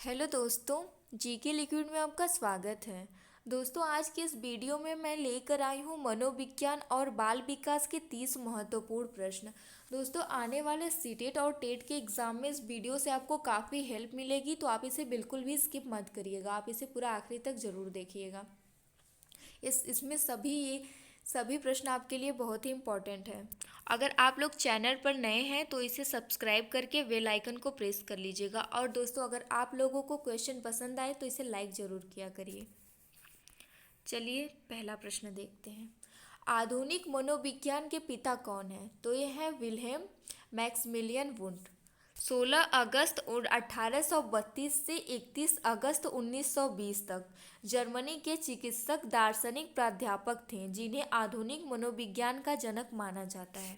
Hello दोस्तों, GK liquid में आपका स्वागत है। दोस्तों, आज के इस वीडियो में मैं लेकर आई हूँ मनोविज्ञान और बाल विकास के 30 महत्वपूर्ण प्रश्न। दोस्तों, आने वाले सीटेट और टेट के एग्ज़ाम में इस वीडियो से आपको काफ़ी हेल्प मिलेगी, तो आप इसे बिल्कुल भी स्किप मत करिएगा। आप इसे पूरा आखिरी तक ज़रूर देखिएगा। इसमें सभी प्रश्न आपके लिए बहुत ही इम्पोर्टेंट है। अगर आप लोग चैनल पर नए हैं तो इसे सब्सक्राइब करके बेल आइकन को प्रेस कर लीजिएगा। और दोस्तों, अगर आप लोगों को क्वेश्चन पसंद आए तो इसे लाइक ज़रूर किया करिए। चलिए पहला प्रश्न देखते हैं। आधुनिक मनोविज्ञान के पिता कौन है? तो ये है विल्हेम मैक्समिलियन वुंड। 16 अगस्त और 1832 से 31 अगस्त 1920 तक जर्मनी के चिकित्सक दार्शनिक प्राध्यापक थे जिन्हें आधुनिक मनोविज्ञान का जनक माना जाता है।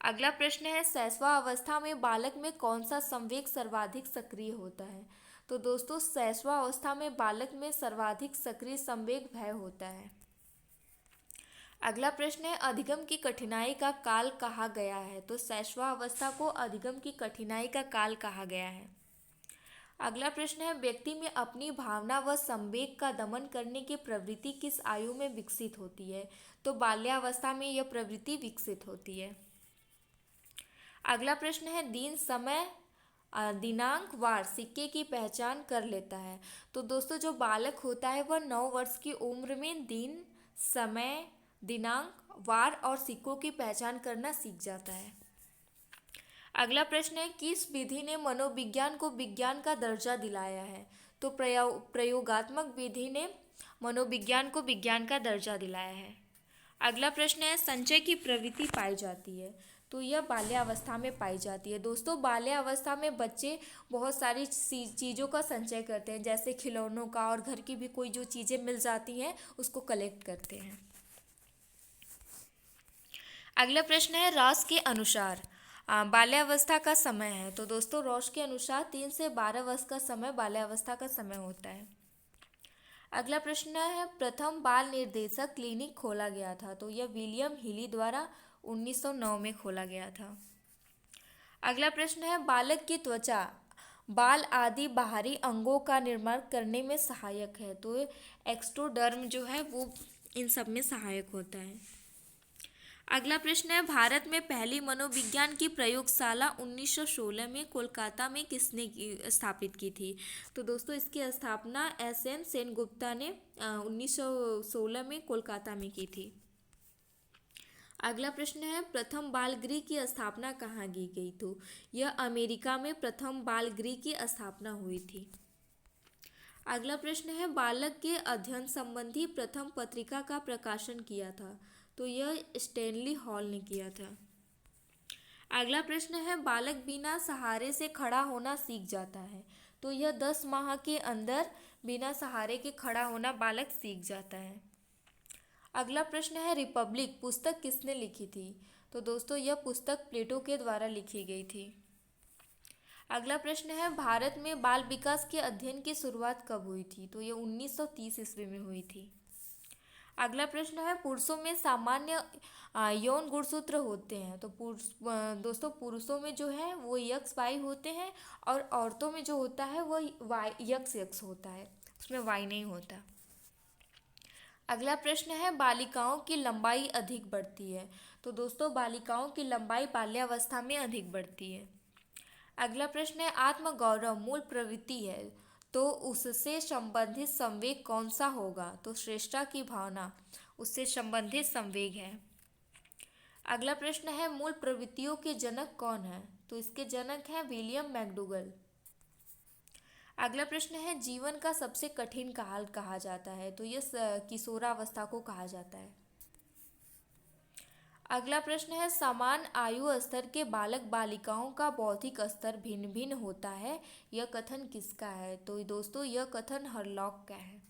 अगला प्रश्न है, शैशवावस्था में बालक में कौन सा संवेग सर्वाधिक सक्रिय होता है? तो दोस्तों, शैशवावस्था में बालक में सर्वाधिक सक्रिय संवेग भय होता है। अगला प्रश्न है, अधिगम की कठिनाई का काल कहा गया है? तो शैशवावस्था को अधिगम की कठिनाई का काल कहा गया है। अगला प्रश्न है, व्यक्ति में अपनी भावना व संवेग का दमन करने की प्रवृत्ति किस आयु में विकसित होती है? तो बाल्यावस्था में यह प्रवृत्ति विकसित होती है। अगला प्रश्न है, दिन समय दिनांक वार सिक्के की पहचान कर लेता है? तो दोस्तों, जो बालक होता है वह 9 वर्ष की उम्र में दिन, समय, दिनांक, वार और सिक्कों की पहचान करना सीख जाता है। अगला प्रश्न है, किस विधि ने मनोविज्ञान को विज्ञान का दर्जा दिलाया है? तो प्रयोगात्मक विधि ने मनोविज्ञान को विज्ञान का दर्जा दिलाया है। अगला प्रश्न है, संचय की प्रवृत्ति पाई जाती है? तो यह बाल्यावस्था में पाई जाती है। दोस्तों, बाल्यावस्था में बच्चे बहुत सारी चीज़ों का संचय करते हैं, जैसे खिलौनों का, और घर की भी कोई जो चीज़ें मिल जाती हैं उसको कलेक्ट करते हैं। अगला प्रश्न है, रॉस के अनुसार बाल्यावस्था का समय है? तो दोस्तों, रॉस के अनुसार 3 से 12 वर्ष का समय बाल्यावस्था का समय होता है। अगला प्रश्न है, प्रथम बाल निर्देशक क्लिनिक खोला गया था? तो यह विलियम हिली द्वारा 1909 में खोला गया था। अगला प्रश्न है, बालक की त्वचा बाल आदि बाहरी अंगों का निर्माण करने में सहायक है? तो एक्स्ट्रोडर्म जो है वो इन सब में सहायक होता है। अगला प्रश्न है, भारत में पहली मनोविज्ञान की प्रयोगशाला 1916 में कोलकाता में किसने स्थापित की थी? तो दोस्तों, इसकी स्थापना एस.एन. सेनगुप्ता ने 1916 में कोलकाता में की थी। अगला प्रश्न है, प्रथम बाल गृह की स्थापना कहाँ की गई? तो यह अमेरिका में प्रथम बाल गृह की स्थापना हुई थी। अगला प्रश्न है, बालक के अध्ययन संबंधी प्रथम पत्रिका का प्रकाशन किया था? तो यह स्टैनली हॉल ने किया था। अगला प्रश्न है, बालक बिना सहारे से खड़ा होना सीख जाता है? तो यह 10 माह के अंदर बिना सहारे के खड़ा होना बालक सीख जाता है। अगला प्रश्न है, रिपब्लिक पुस्तक किसने लिखी थी? तो दोस्तों, यह पुस्तक प्लेटो के द्वारा लिखी गई थी। अगला प्रश्न है, भारत में बाल विकास के अध्ययन की शुरुआत कब हुई थी? तो ये 1930 ईस्वी में हुई थी। अगला प्रश्न है, पुरुषों में सामान्य यौन गुणसूत्र होते हैं? तो दोस्तों, पुरुषों में जो है वो यक्स वाई होते हैं, और औरतों में जो होता है वो वाई यक्स होता है, उसमें वाई नहीं होता। अगला प्रश्न है, बालिकाओं की लंबाई अधिक बढ़ती है? तो दोस्तों, बालिकाओं की लंबाई बाल्यावस्था में अधिक बढ़ती है। अगला प्रश्न है, आत्मगौरव मूल प्रवृत्ति है, तो उससे संबंधित संवेग कौन सा होगा? तो श्रेष्ठता की भावना उससे संबंधित संवेग है। अगला प्रश्न है, मूल प्रवृत्तियों के जनक कौन है? तो इसके जनक हैं विलियम मैकडूगल। अगला प्रश्न है, जीवन का सबसे कठिन काल कहा जाता है? तो यह किशोरावस्था को कहा जाता है। अगला प्रश्न है, समान आयु स्तर के बालक बालिकाओं का बौद्धिक स्तर भिन्न भिन्न होता है, यह कथन किसका है? तो दोस्तों, यह कथन हरलॉक का है।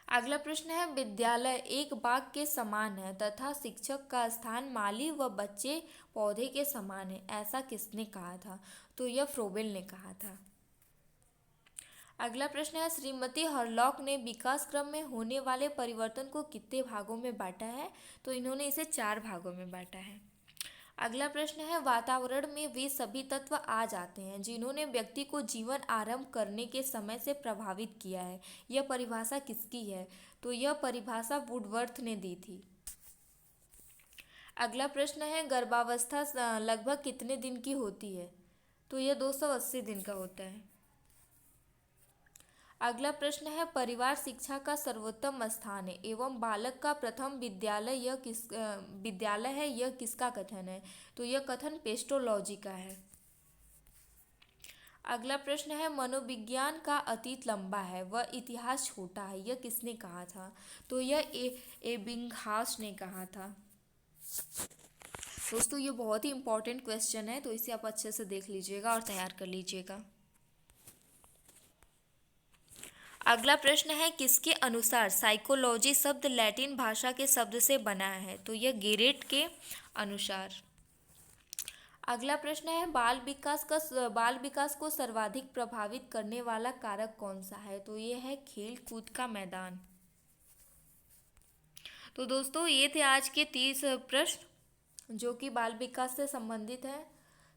अगला प्रश्न है, विद्यालय एक बाग के समान है तथा शिक्षक का स्थान माली व बच्चे पौधे के समान है, ऐसा किसने कहा था? तो यह फ्रोबेल ने कहा था। अगला प्रश्न है, श्रीमती हरलॉक ने विकास क्रम में होने वाले परिवर्तन को कितने भागों में बांटा है? तो इन्होंने इसे 4 भागों में बांटा है। अगला प्रश्न है वातावरण में वे सभी तत्व आ जाते हैं जिन्होंने व्यक्ति को जीवन आरंभ करने के समय से प्रभावित किया है। यह परिभाषा किसकी है? तो यह परिभाषा वुडवर्थ ने दी थी। अगला प्रश्न है गर्भावस्था लगभग कितने दिन की होती है? तो यह 280 दिन का होता है। अगला प्रश्न है परिवार शिक्षा का सर्वोत्तम स्थान है एवं बालक का प्रथम विद्यालय है, यह किसका कथन है? तो यह कथन पेस्टोलॉजी का है। अगला प्रश्न है मनोविज्ञान का अतीत लंबा है वह इतिहास छोटा है, यह किसने कहा था? तो यह एबिंगहास ने कहा था। दोस्तों ये बहुत ही इंपॉर्टेंट क्वेश्चन है, तो इसे आप अच्छे से देख लीजिएगा और तैयार कर लीजिएगा। अगला प्रश्न है किसके अनुसार साइकोलॉजी शब्द लैटिन भाषा के शब्द से बना है? तो यह गेरेट के अनुसार। अगला प्रश्न है बाल विकास को सर्वाधिक प्रभावित करने वाला कारक कौन सा है? तो यह है खेल कूद का मैदान। तो दोस्तों ये थे आज के 30 प्रश्न जो कि बाल विकास से संबंधित है।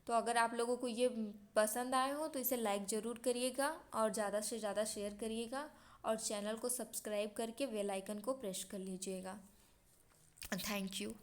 तो अगर आप लोगों को ये पसंद आए हो तो इसे लाइक ज़रूर करिएगा और ज़्यादा से ज़्यादा शेयर करिएगा और चैनल को सब्सक्राइब करके बेल आइकन को प्रेस कर लीजिएगा। Thank you.